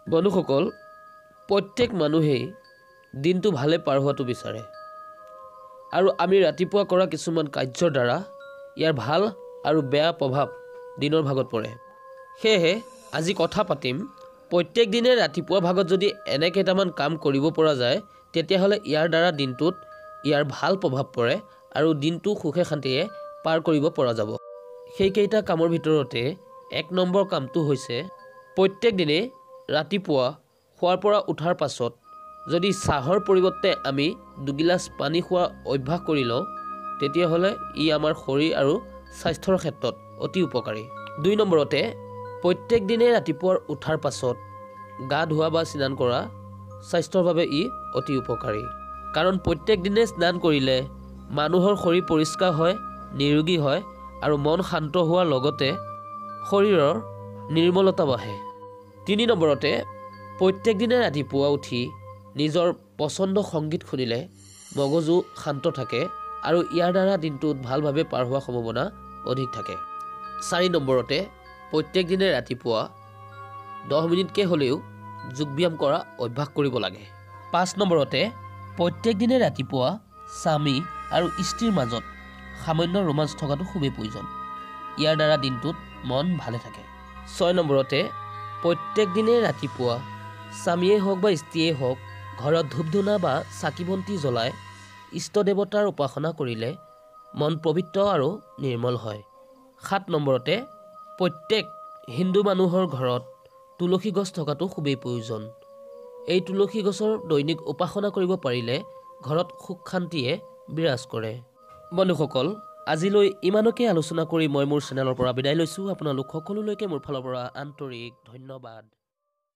বন্ধুসকল, প্ৰত্যেক মানুহেই দিনটো ভালে পাৰ হোৱাটো বিচাৰে আৰু আমি ৰাতিপুৱা কৰা কিছুমান কাৰ্যৰ দ্বাৰা ইয়াৰ ভাল আৰু বেয়া প্ৰভাৱ দিনৰ ভাগত পৰে। সেয়েহে আজি কথা পাতিম, প্ৰত্যেক দিনে ৰাতিপুৱা ভাগত যদি এনে কেইটামান কাম কৰিব পৰা যায় তেতিয়াহ'লে ইয়াৰ দ্বাৰা দিনটোত ইয়াৰ ভাল প্ৰভাৱ পৰে আৰু দিনটো সুখে শান্তিৰে পাৰ কৰিব পৰা যাব। সেইকেইটা কামৰ ভিতৰতে 1 নম্বৰ কামটো হৈছে প্ৰত্যেক দিনে ৰাতিপুৱা শোৱাৰ পৰা উঠাৰ পাছত যদি চাহৰ পৰিৱৰ্তে আমি 2 গিলাচ পানী খোৱা অভ্যাস কৰি লওঁ তেতিয়াহ'লে ই আমাৰ শৰীৰ আৰু স্বাস্থ্যৰ ক্ষেত্ৰত অতি উপকাৰী। 2 নম্বৰতে প্ৰত্যেক দিনে ৰাতিপুৱা উঠাৰ পাছত গা ধোৱা বা স্নান কৰা স্বাস্থ্যৰ বাবে ই অতি উপকাৰী। কাৰণ প্ৰত্যেক দিনে স্নান কৰিলে মানুহৰ শৰীৰ পৰিষ্কাৰ হয়, নিৰোগী হয় আৰু মন শান্ত হোৱাৰ লগতে শৰীৰৰ নিৰ্মলতা বাঢ়ে। 3 নম্বৰতে প্ৰত্যেক দিনে ৰাতিপুৱা উঠি নিজৰ পচন্দ সংগীত শুনিলে মগজু শান্ত থাকে আৰু ইয়াৰ দ্বাৰা দিনটোত ভালভাৱে পাৰ হোৱাৰ সম্ভাৱনা অধিক থাকে। 4 নম্বৰতে প্ৰত্যেক দিনে ৰাতিপুৱা 10 মিনিটকৈ হ'লেও যোগ ব্যায়াম কৰা অভ্যাস কৰিব লাগে। 5 নম্বৰতে প্ৰত্যেক দিনে ৰাতিপুৱা স্বামী আৰু স্ত্ৰীৰ মাজত সামান্য ৰোমাঞ্চ থকাটো খুবেই প্ৰয়োজন। ইয়াৰ দ্বাৰা দিনটোত মন ভালে থাকে। 6 নম্বৰতে প্ৰত্যেক দিনে ৰাতিপুৱা স্বামীয়ে হওক বা স্ত্ৰীয়ে হওক ঘৰত ধূপ ধূনা বা চাকি বন্তি জ্বলাই ইষ্ট দেৱতাৰ উপাসনা কৰিলে মন পবিত্ৰ আৰু নিৰ্মল হয়। 7 নম্বৰতে প্ৰত্যেক হিন্দু মানুহৰ ঘৰত তুলসী গছ থকাটো খুবেই প্ৰয়োজন। এই তুলসী গছৰ দৈনিক উপাসনা কৰিব পাৰিলে ঘৰত সুখ শান্তিয়ে বিৰাজ কৰে। বন্ধুসকল, আজিলৈ ইমানকে আলোচনা কৰি মই মোৰ চেনেলৰ পৰা বিদায় লৈছোঁ। আপোনালোক সকলোলৈকে মোৰ ফালৰ পৰা আন্তৰিক ধন্যবাদ।